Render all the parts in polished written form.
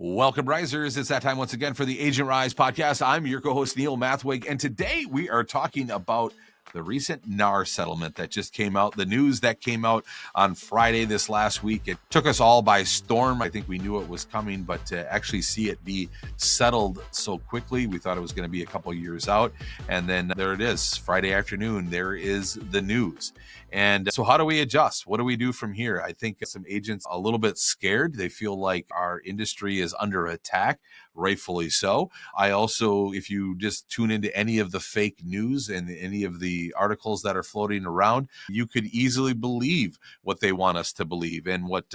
Welcome, Risers. It's that time once again for the Agent Rise podcast. I'm your co-host, Neil Mathweg, and today we are talking about the recent NAR settlement that just came out, the news that came out on Friday this last week. It took us all by storm. I think we knew it was coming, but to actually see it be settled so quickly, we thought it was going to be a couple years out. And then there it is, Friday afternoon, there is the news. And so how do we adjust? What do we do from here? I think some agents are a little bit scared. They feel like our industry is under attack, rightfully so. I also, if you just tune into any of the fake news and any of the articles that are floating around, you could easily believe what they want us to believe and what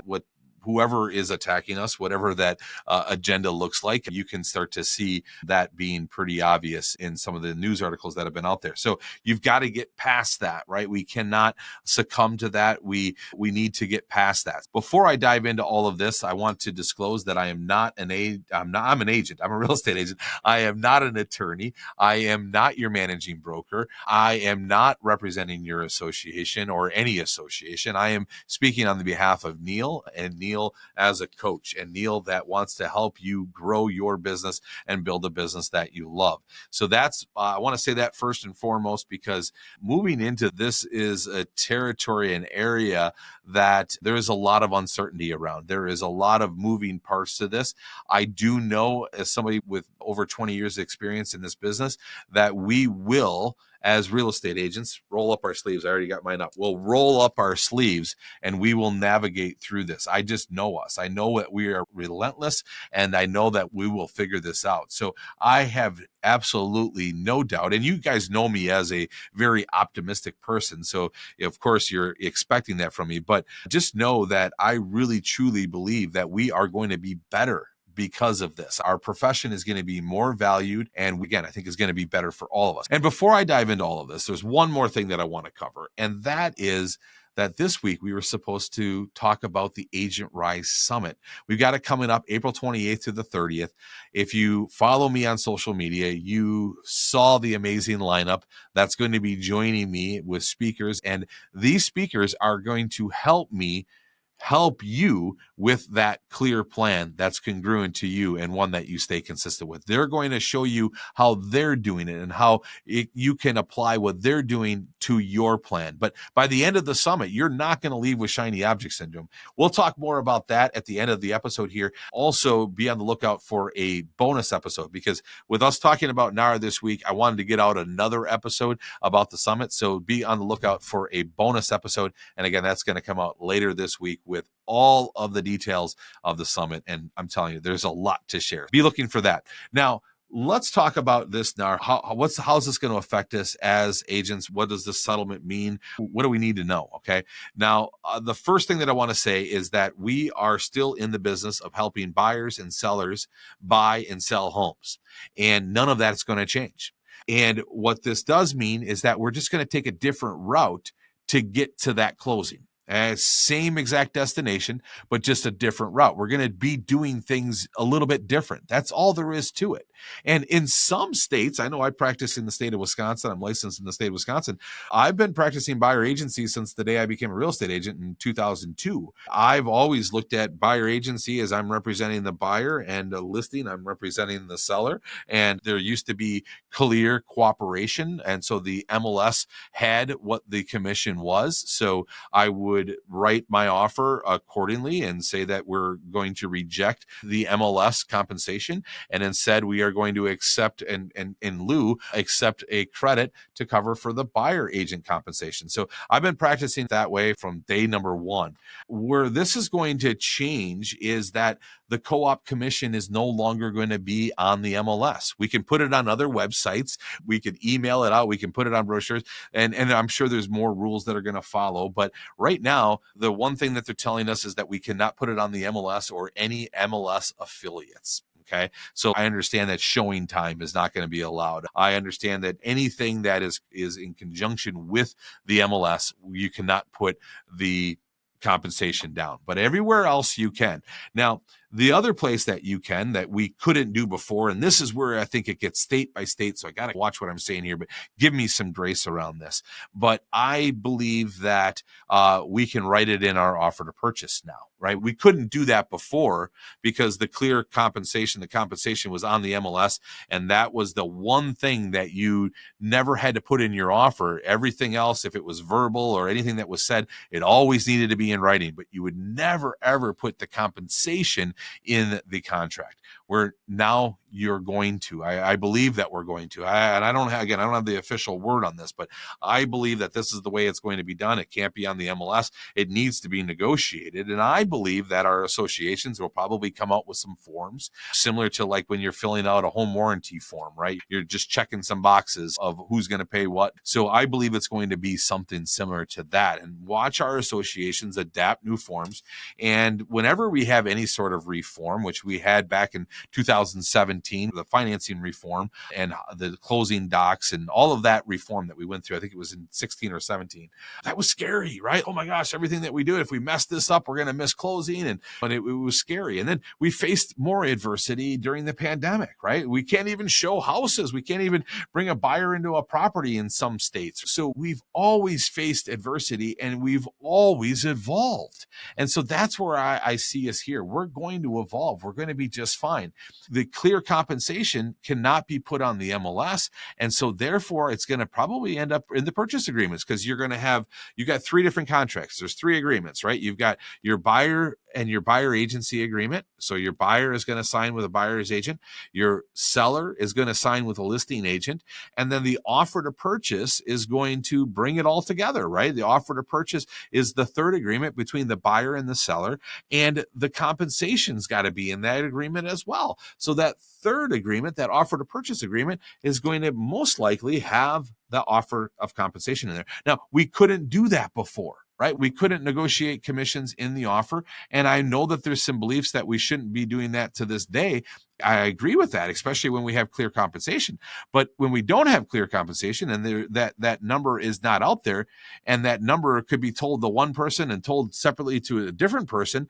whoever is attacking us, whatever that agenda looks like, you can start to see that being pretty obvious in some of the news articles that have been out there. So you've got to get past that, right? We cannot succumb to that. We need to get past that. Before I dive into all of this, I want to disclose that I am not I'm an agent. I'm a real estate agent. I am not an attorney. I am not your managing broker. I am not representing your association or any association. I am speaking on the behalf of Neil, and Neil as a coach, and Neil that wants to help you grow your business and build a business that you love. So that's, I want to say that first and foremost, because moving into this is a territory, an area that there is a lot of uncertainty around. There is a lot of moving parts to this. I do know, as somebody with over 20 years of experience in this business, that we will, as real estate agents, roll up our sleeves. I already got mine up. We'll roll up our sleeves and we will navigate through this. I just know us. I know that we are relentless, and I know that we will figure this out. So I have absolutely no doubt. And you guys know me as a very optimistic person. So of course you're expecting that from me, but just know that I really truly believe that we are going to be better because of this. Our profession is going to be more valued, and again, I think is going to be better for all of us. And before I dive into all of this, there's one more thing that I want to cover, and that is that this week we were supposed to talk about the Agent Rise Summit. We've got it coming up April 28th to the 30th. If you follow me on social media, you saw the amazing lineup that's going to be joining me with speakers, and these speakers are going to help you with that clear plan that's congruent to you and one that you stay consistent with. They're going to show you how they're doing it and how you can apply what they're doing to your plan. But by the end of the summit, you're not going to leave with shiny object syndrome. We'll talk more about that at the end of the episode here. Also, be on the lookout for a bonus episode, because with us talking about NAR this week, I wanted to get out another episode about the summit. So be on the lookout for a bonus episode. And again, that's going to come out later this week with all of the details of the summit. And I'm telling you, there's a lot to share. Be looking for that. Now, let's talk about this now. How's this going to affect us as agents? What does this settlement mean? What do we need to know? Okay. Now, the first thing that I want to say is that we are still in the business of helping buyers and sellers buy and sell homes. And none of that's going to change. And what this does mean is that we're just going to take a different route to get to that closing. Same exact destination, but just a different route. We're going to be doing things a little bit different. That's all there is to it. And in some states, I know I practice in the state of Wisconsin. I'm licensed in the state of Wisconsin. I've been practicing buyer agency since the day I became a real estate agent in 2002. I've always looked at buyer agency as I'm representing the buyer, and a listing, I'm representing the seller. And there used to be clear cooperation. And so the MLS had what the commission was. So I would write my offer accordingly and say that we're going to reject the MLS compensation, and instead we are going to accept and in lieu accept a credit to cover for the buyer agent compensation. So I've been practicing that way from day number one. Where this is going to change is that the co-op commission is no longer going to be on the MLS. We can put it on other websites. We can email it out. We can put it on brochures. And I'm sure there's more rules that are going to follow. But right now, the one thing that they're telling us is that we cannot put it on the MLS or any MLS affiliates. Okay. So I understand that showing time is not going to be allowed. I understand that anything that is in conjunction with the MLS, you cannot put the compensation down, but everywhere else you can. Now, The other place that we couldn't do before, and this is where I think it gets state by state, so I got to watch what I'm saying here, but give me some grace around this. But I believe that we can write it in our offer to purchase now, right? We couldn't do that before because the compensation was on the MLS, and that was the one thing that you never had to put in your offer. Everything else, if it was verbal or anything that was said, it always needed to be in writing, but you would never, ever put the compensation in the contract. Where now you're going to, I believe that we're going to, and I don't have the official word on this, but I believe that this is the way it's going to be done. It can't be on the MLS. It needs to be negotiated. And I believe that our associations will probably come out with some forms similar to like when you're filling out a home warranty form, right? You're just checking some boxes of who's going to pay what. So I believe it's going to be something similar to that. And watch our associations adapt new forms. And whenever we have any sort of reform, which we had back in 2017, the financing reform and the closing docs and all of that reform that we went through, I think it was in 16 or 17, that was scary, right? Oh my gosh, everything that we do, if we mess this up, we're going to miss closing. And it was scary. And then we faced more adversity during the pandemic, right? We can't even show houses. We can't even bring a buyer into a property in some states. So we've always faced adversity and we've always evolved. And so that's where I see us here. We're going to evolve. We're going to be just fine. The clear compensation cannot be put on the MLS. And so therefore it's going to probably end up in the purchase agreements because you got three different contracts. There's three agreements, right? You've got your buyer and your buyer agency agreement. So your buyer is going to sign with a buyer's agent. Your seller is going to sign with a listing agent. And then the offer to purchase is going to bring it all together, right? The offer to purchase is the third agreement between the buyer and the seller. And the compensation's got to be in that agreement as well. So that third agreement, that offer to purchase agreement, is going to most likely have the offer of compensation in there. Now, we couldn't do that before, right? We couldn't negotiate commissions in the offer. And I know that there's some beliefs that we shouldn't be doing that to this day. I agree with that, especially when we have clear compensation. But when we don't have clear compensation and that number is not out there, and that number could be told to one person and told separately to a different person,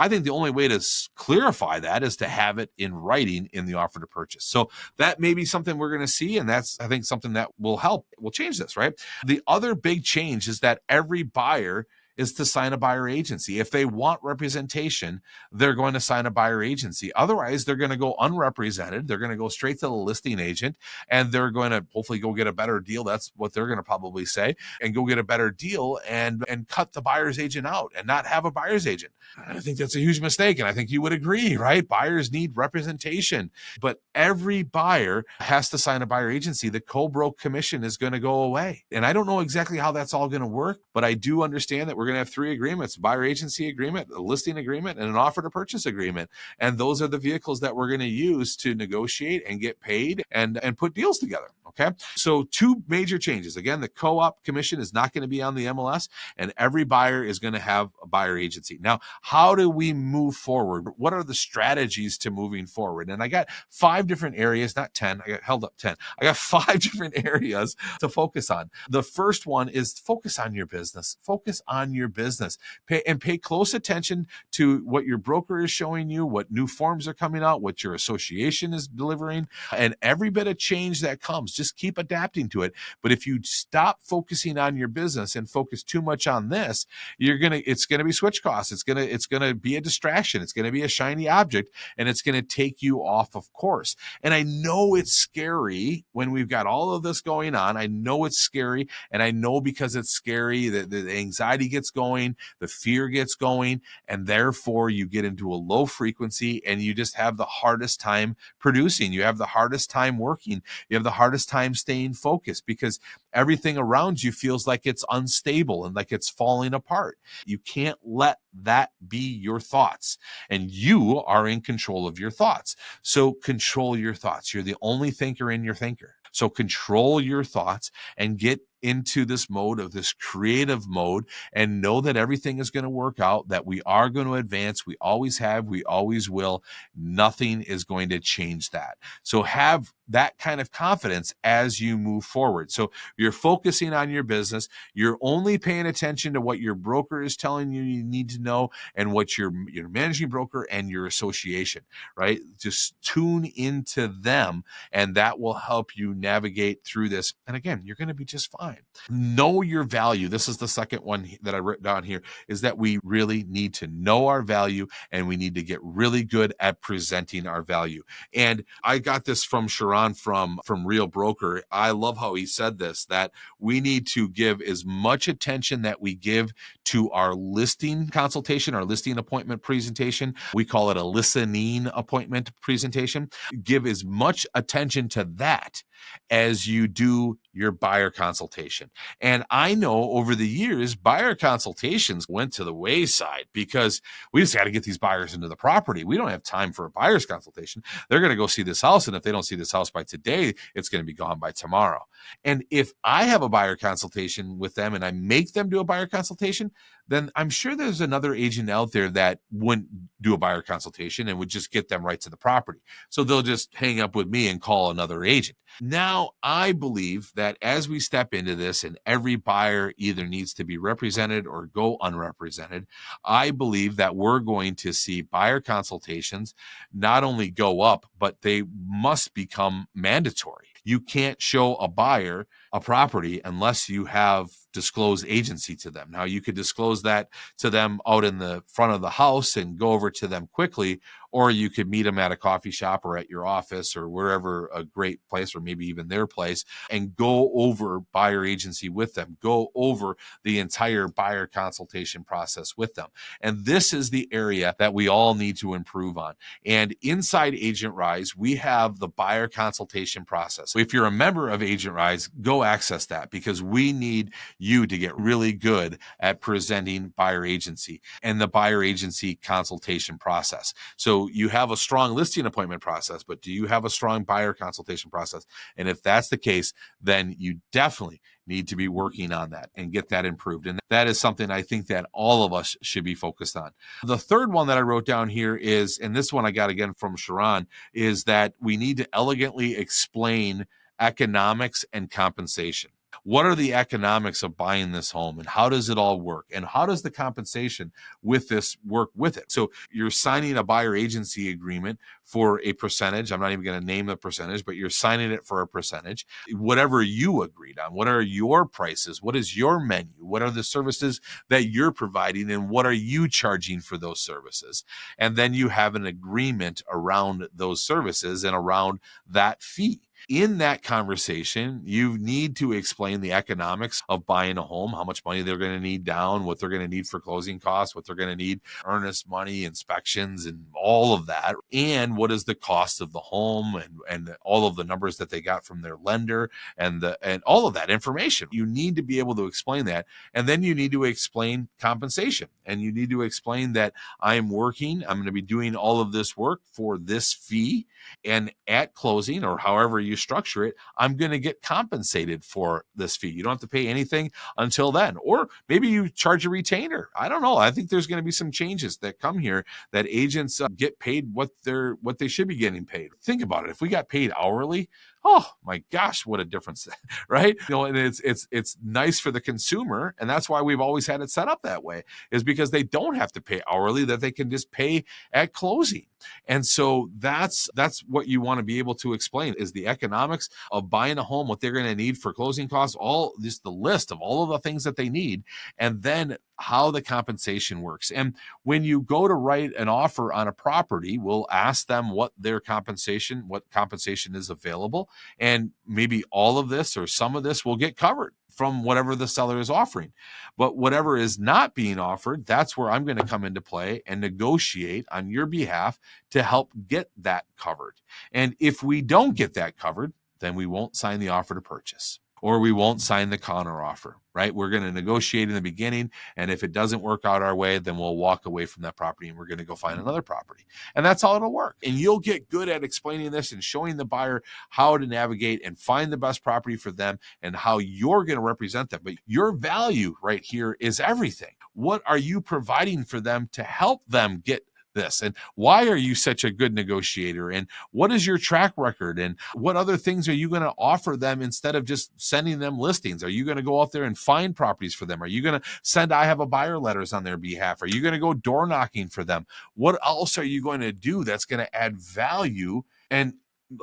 I think the only way to clarify that is to have it in writing in the offer to purchase. So that may be something we're going to see. And that's, I think, something that will change this, right? The other big change is that every buyer is to sign a buyer agency. If they want representation, they're going to sign a buyer agency. Otherwise, they're going to go unrepresented. They're going to go straight to the listing agent, and they're going to hopefully go get a better deal. That's what they're going to probably say, and go get a better deal and cut the buyer's agent out and not have a buyer's agent. I think that's a huge mistake, and I think you would agree, right? Buyers need representation, but every buyer has to sign a buyer agency. The co-broke commission is going to go away. And I don't know exactly how that's all going to work, but I do understand that we're going to have three agreements: buyer agency agreement, a listing agreement, and an offer to purchase agreement. And those are the vehicles that we're going to use to negotiate and get paid and put deals together. Okay. So two major changes. Again, the co-op commission is not going to be on the MLS, and every buyer is going to have a buyer agency. Now, how do we move forward? What are the strategies to moving forward? And I got 5 different areas, not 10. I got held up 10. I got 5 different areas to focus on. The first one is focus on your business. Focus on your business. Pay close attention to what your broker is showing you, what new forms are coming out, what your association is delivering, and every bit of change that comes. Just keep adapting to it. But if you stop focusing on your business and focus too much on this, it's gonna be switch costs. It's gonna be a distraction. It's gonna be a shiny object, and it's gonna take you off of course. And I know it's scary when we've got all of this going on. I know it's scary, and I know because it's scary that the anxiety gets going, the fear gets going, and therefore you get into a low frequency and you just have the hardest time producing. You have the hardest time working. You have the hardest time staying focused because everything around you feels like it's unstable and like it's falling apart. You can't let that be your thoughts, and you are in control of your thoughts. So control your thoughts. You're the only thinker in your thinker. So control your thoughts and get into this mode of this creative mode, and know that everything is going to work out, that we are going to advance. We always have, we always will. Nothing is going to change that. So have that kind of confidence as you move forward. So you're focusing on your business. You're only paying attention to what your broker is telling you you need to know and what your managing broker and your association, right? Just tune into them, and that will help you navigate through this. And again, you're going to be just fine. Know your value. This is the second one that I wrote down here, is that we really need to know our value, and we need to get really good at presenting our value. And I got this from Sharon from Real Broker. I love how he said this, that we need to give as much attention that we give to our listing consultation, our listing appointment presentation. We call it a listening appointment presentation. Give as much attention to that as you do your buyer consultation. And I know over the years, buyer consultations went to the wayside because we just got to get these buyers into the property. We don't have time for a buyer's consultation. They're going to go see this house, and if they don't see this house by today, it's going to be gone by tomorrow. And if I have a buyer consultation with them and I make them do a buyer consultation, then I'm sure there's another agent out there that wouldn't do a buyer consultation and would just get them right to the property. So they'll just hang up with me and call another agent. Now, I believe that as we step into this and every buyer either needs to be represented or go unrepresented, I believe that we're going to see buyer consultations not only go up, but they must become mandatory. You can't show a buyer a property unless you have disclosed agency to them. Now, you could disclose that to them out in the front of the house and go over to them quickly, or you could meet them at a coffee shop or at your office or wherever, a great place, or maybe even their place, and go over buyer agency with them, go over the entire buyer consultation process with them. And this is the area that we all need to improve on. And inside Agent Rise, we have the buyer consultation process. If you're a member of Agent Rise, go access that, because we need you to get really good at presenting buyer agency and the buyer agency consultation process. So you have a strong listing appointment process, but do you have a strong buyer consultation process? And if that's the case, then you definitely need to be working on that and get that improved. And that is something I think that all of us should be focused on. The third one that I wrote down here is, and this one I got again from Sharon, is that we need to elegantly explain economics and compensation. What are the economics of buying this home, and how does it all work? And how does the compensation with this work with it? So you're signing a buyer agency agreement for a percentage. I'm not even going to name the percentage, but you're signing it for a percentage. Whatever you agreed on, what are your prices? What is your menu? What are the services that you're providing, and what are you charging for those services? And then you have an agreement around those services and around that fee. In that conversation, you need to explain the economics of buying a home, how much money they're going to need down, what they're going to need for closing costs, what they're going to need, earnest money, inspections, and all of that. And what is the cost of the home, and all of the numbers that they got from their lender, and all of that information. You need to be able to explain that. And then you need to explain compensation. And you need to explain that I'm going to be doing all of this work for this fee. And at closing, or however you structure it, I'm going to get compensated for this fee. You don't have to pay anything until then. Or maybe you charge a retainer. I don't know. I think there's going to be some changes that come here that agents get paid what they should be getting paid. Think about it. If we got paid hourly, oh my gosh, what a difference, right? And it's nice for the consumer, and that's why we've always had it set up that way, is because they don't have to pay hourly, that they can just pay at closing. And so that's what you want to be able to explain, is the economics of buying a home, what they're going to need for closing costs, all this, the list of all of the things that they need, and then how the compensation works. And when you go to write an offer on a property, we'll ask them what compensation is available. And maybe all of this or some of this will get covered from whatever the seller is offering. But whatever is not being offered, that's where I'm going to come into play and negotiate on your behalf to help get that covered. And if we don't get that covered, then we won't sign the offer to purchase, or we won't sign the counter offer, right? We're going to negotiate in the beginning, and if it doesn't work out our way, then we'll walk away from that property and we're going to go find another property. And that's how it'll work. And you'll get good at explaining this and showing the buyer how to navigate and find the best property for them and how you're going to represent them. But your value right here is everything. What are you providing for them to help them get this? And why are you such a good negotiator? And what is your track record? And what other things are you going to offer them instead of just sending them listings? Are you going to go out there and find properties for them? Are you going to send I have a buyer letters on their behalf? Are you going to go door knocking for them? What else are you going to do that's going to add value and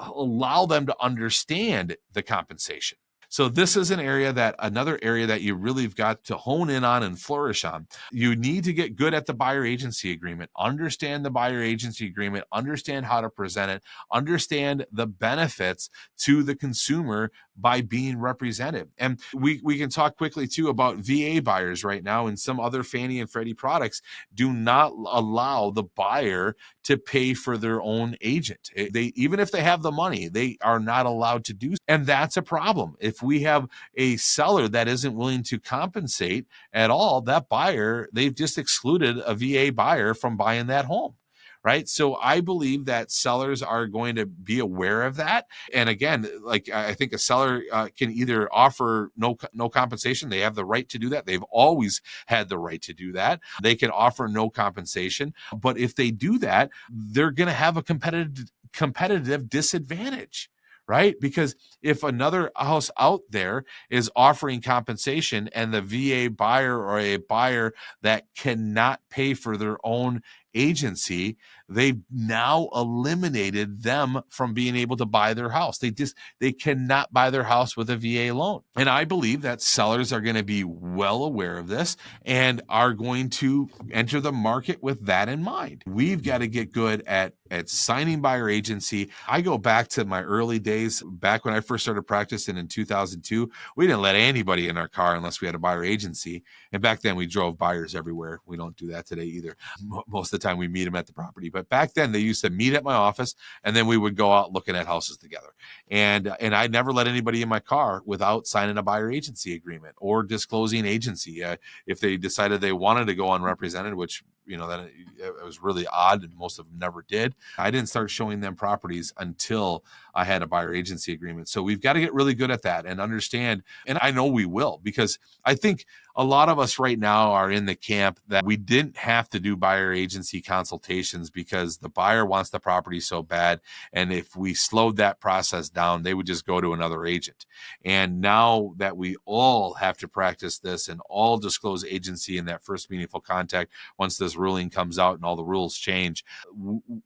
allow them to understand the compensation? So this is another area that you really have got to hone in on and flourish on. You need to get good at the buyer agency agreement, understand the buyer agency agreement, understand how to present it, understand the benefits to the consumer by being represented. And we can talk quickly too about VA buyers right now, and some other Fannie and Freddie products do not allow the buyer to pay for their own agent. Even if they have the money, they are not allowed to do so. And that's a problem. If we have a seller that isn't willing to compensate at all, that buyer, they've just excluded a VA buyer from buying that home. Right. So I believe that sellers are going to be aware of that. And again, like I think a seller can either offer no compensation. They have the right to do that. They've always had the right to do that. They can offer no compensation. But if they do that, they're going to have a competitive disadvantage. Right? Because if another house out there is offering compensation and the VA buyer or a buyer that cannot pay for their own agency, they've now eliminated them from being able to buy their house. They cannot buy their house with a VA loan. And I believe that sellers are going to be well aware of this and are going to enter the market with that in mind. We've got to get good at signing buyer agency. I go back to my early days, back when I first started practicing in 2002. We didn't let anybody in our car unless we had a buyer agency. And back then we drove buyers everywhere. We don't do that today either. Most of the time we meet them at the property. But back then they used to meet at my office, and then we would go out looking at houses together. And I never let anybody in my car without signing a buyer agency agreement or disclosing agency. If they decided they wanted to go unrepresented, which then it was really odd, and most of them never did. I didn't start showing them properties until I had a buyer agency agreement. So we've got to get really good at that and understand, and I know we will, because I think a lot of us right now are in the camp that we didn't have to do buyer agency consultations because the buyer wants the property so bad. And if we slowed that process down, they would just go to another agent. And now that we all have to practice this and all disclose agency in that first meaningful contact, once this ruling comes out and all the rules change,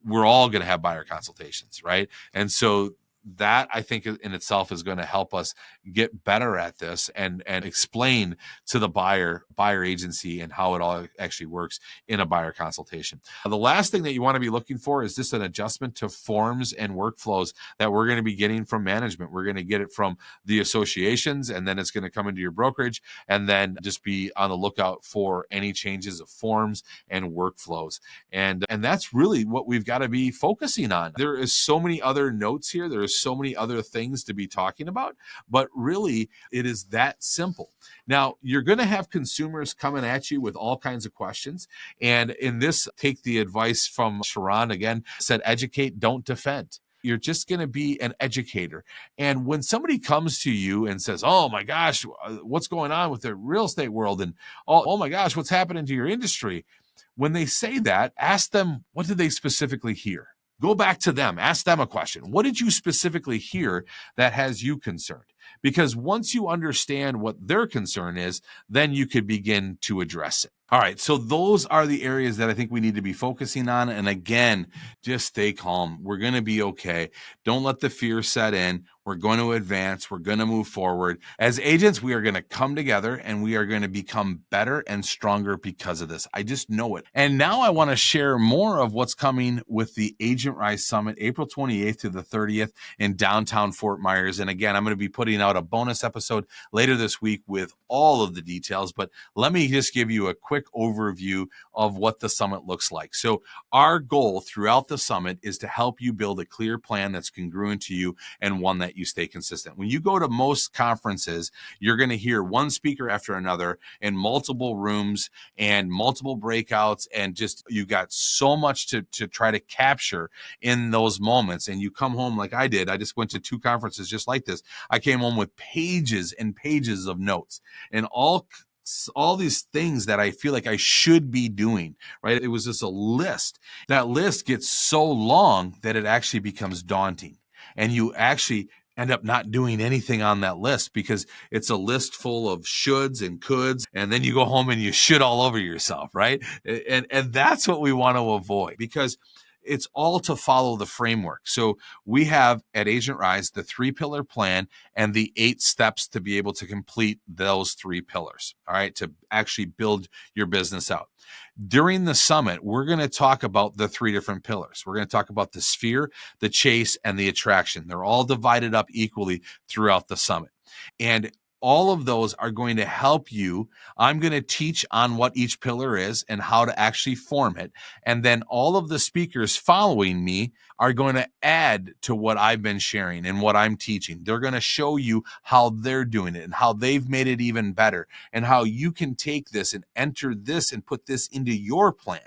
we're all going to have buyer consultations, right? And so that, I think, in itself is going to help us get better at this and explain to the buyer agency and how it all actually works in a buyer consultation. The last thing that you want to be looking for is just an adjustment to forms and workflows that we're going to be getting from management. We're going to get it from the associations, and then it's going to come into your brokerage, and then just be on the lookout for any changes of forms and workflows. And that's really what we've got to be focusing on. There is so many other notes here. There is so many other things to be talking about, but really it is that simple. Now, you're going to have consumers coming at you with all kinds of questions. And in this, take the advice from Sharon again, said, educate, don't defend. You're just going to be an educator. And when somebody comes to you and says, oh my gosh, what's going on with the real estate world? And oh my gosh, what's happening to your industry? When they say that, ask them, what did they specifically hear? Go back to them, ask them a question. What did you specifically hear that has you concerned? Because once you understand what their concern is, then you could begin to address it. All right, so those are the areas that I think we need to be focusing on. And again, just stay calm. We're going to be okay. Don't let the fear set in. We're going to advance. We're going to move forward. As agents, we are going to come together and we are going to become better and stronger because of this. I just know it. And now I want to share more of what's coming with the Agent Rise Summit, April 28th to the 30th in downtown Fort Myers. And again, I'm going to be putting out a bonus episode later this week with all of the details. But let me just give you a quick overview of what the summit looks like. So our goal throughout the summit is to help you build a clear plan that's congruent to you and one that you stay consistent. When you go to most conferences, you're going to hear one speaker after another in multiple rooms and multiple breakouts, and just you got so much to try to capture in those moments. And you come home like I did. I just went to 2 conferences just like this. I came home with pages and pages of notes, and all all these things that I feel like I should be doing, right? It was just a list. That list gets so long that it actually becomes daunting. And you actually end up not doing anything on that list because it's a list full of shoulds and coulds, and then you go home and you should all over yourself, right? And that's what we want to avoid, because it's all to follow the framework. So we have at Agent Rise the 3-pillar plan and the 8 steps to be able to complete those 3 pillars, all right, to actually build your business out. During the summit, we're going to talk about the 3 different pillars. We're going to talk about the sphere, the chase, and the attraction. They're all divided up equally throughout the summit. And all of those are going to help you. I'm going to teach on what each pillar is and how to actually form it. And then all of the speakers following me are going to add to what I've been sharing and what I'm teaching. They're going to show you how they're doing it and how they've made it even better and how you can take this and enter this and put this into your plan.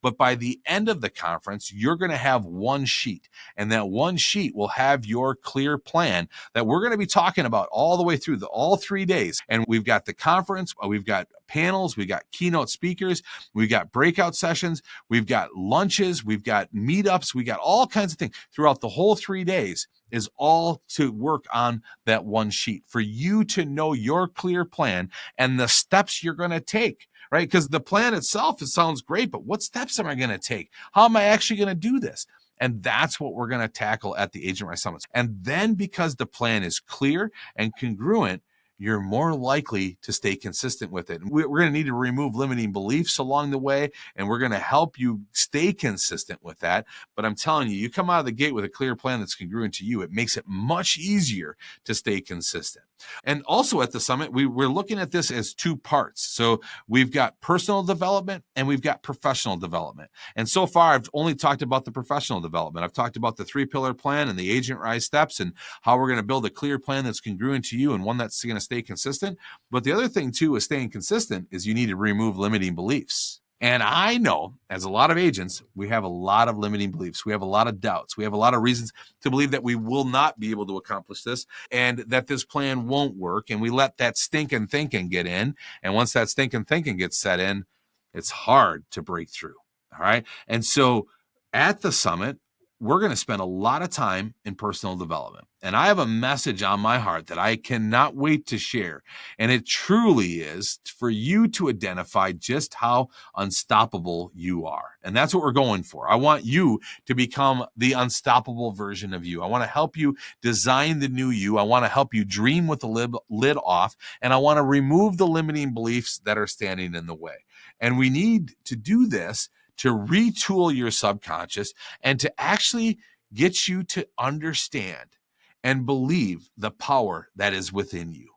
But by the end of the conference, you're going to have one sheet, and that one sheet will have your clear plan that we're going to be talking about all the way through all 3 days. And we've got the conference, we've got panels, we've got keynote speakers, we've got breakout sessions, we've got lunches, we've got meetups, we got all kinds of things throughout the whole 3 days. Is all to work on that one sheet for you to know your clear plan and the steps you're going to take, right? Because the plan itself, it sounds great, but what steps am I going to take? How am I actually going to do this? And that's what we're going to tackle at the Agent Rise Summits. And then because the plan is clear and congruent, you're more likely to stay consistent with it. And we're going to need to remove limiting beliefs along the way, and we're going to help you stay consistent with that. But I'm telling you, you come out of the gate with a clear plan that's congruent to you, it makes it much easier to stay consistent. And also at the summit, we're looking at this as 2 parts. So we've got personal development and we've got professional development. And so far, I've only talked about the professional development. I've talked about the 3-pillar plan and the Agent Rise steps and how we're going to build a clear plan that's congruent to you and one that's going to stay consistent. But the other thing too is staying consistent is you need to remove limiting beliefs. And I know, as a lot of agents, we have a lot of limiting beliefs. We have a lot of doubts. We have a lot of reasons to believe that we will not be able to accomplish this and that this plan won't work. And we let that stinking thinking get in. And once that stinking thinking gets set in, it's hard to break through. All right. And so at the summit, we're going to spend a lot of time in personal development. And I have a message on my heart that I cannot wait to share. And it truly is for you to identify just how unstoppable you are. And that's what we're going for. I want you to become the unstoppable version of you. I want to help you design the new you. I want to help you dream with the lid off. And I want to remove the limiting beliefs that are standing in the way. And we need to do this to retool your subconscious and to actually get you to understand and believe the power that is within you.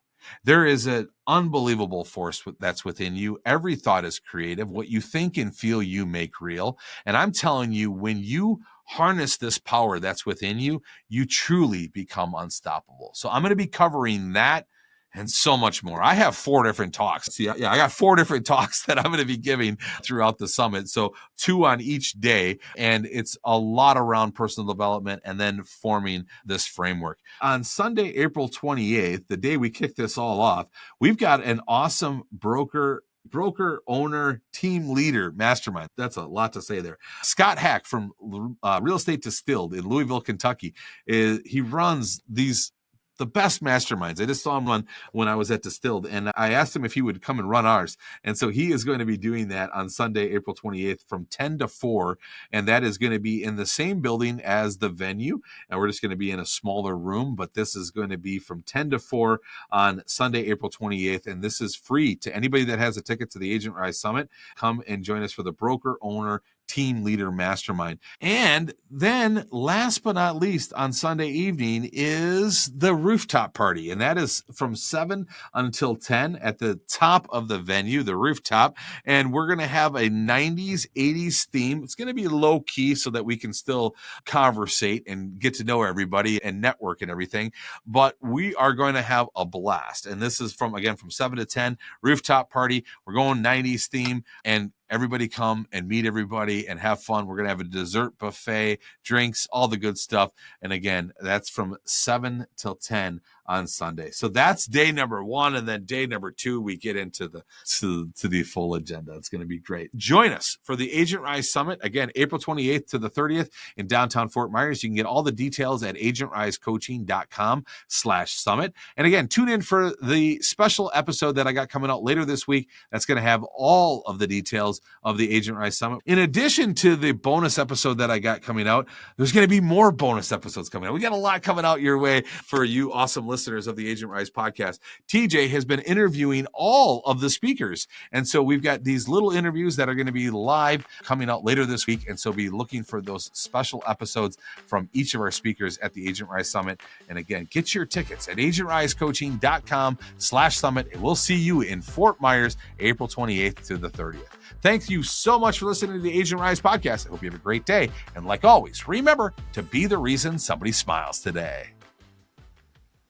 There is an unbelievable force that's within you. Every thought is creative. What you think and feel, you make real. And I'm telling you, when you harness this power that's within you, you truly become unstoppable. So I'm going to be covering that and so much more. I have 4 different talks. See, I got 4 different talks that I'm going to be giving throughout the summit. So 2 on each day. And it's a lot around personal development and then forming this framework. On Sunday, April 28th, the day we kick this all off, we've got an awesome broker owner team leader mastermind. That's a lot to say there. Scott Hack from Real Estate Distilled in Louisville, Kentucky. He runs the best masterminds. I just saw him run when I was at Distilled, and I asked him if he would come and run ours. And so he is going to be doing that on Sunday, April 28th from 10 to 4. And that is going to be in the same building as the venue. And we're just going to be in a smaller room, but this is going to be from 10 to 4 on Sunday, April 28th. And this is free to anybody that has a ticket to the Agent Rise Summit. Come and join us for the broker owner team leader mastermind. And then last but not least on Sunday evening is the rooftop party. And that is from 7 until 10 at the top of the venue, the rooftop. And we're going to have a 90s, 80s theme. It's going to be low key so that we can still conversate and get to know everybody and network and everything. But we are going to have a blast. And this is from 7 to 10 rooftop party. We're going 90s theme, and everybody come and meet everybody and have fun. We're going to have a dessert buffet, drinks, all the good stuff. And again, that's from 7 till 10 on Sunday. So that's day number 1. And then day number 2, we get into the full agenda. It's going to be great. Join us for the Agent Rise Summit. Again, April 28th to the 30th in downtown Fort Myers. You can get all the details at agentrisecoaching.com/summit. And again, tune in for the special episode that I got coming out later this week. That's going to have all of the details of the Agent Rise Summit. In addition to the bonus episode that I got coming out, there's going to be more bonus episodes coming out. We got a lot coming out your way for you awesome listeners of the Agent Rise podcast. TJ has been interviewing all of the speakers. And so we've got these little interviews that are going to be live coming out later this week. And so be looking for those special episodes from each of our speakers at the Agent Rise Summit. And again, get your tickets at agentrisecoaching.com/summit. And we'll see you in Fort Myers, April 28th to the 30th. Thank you so much for listening to the Agent Rise podcast. I hope you have a great day. And like always, remember to be the reason somebody smiles today.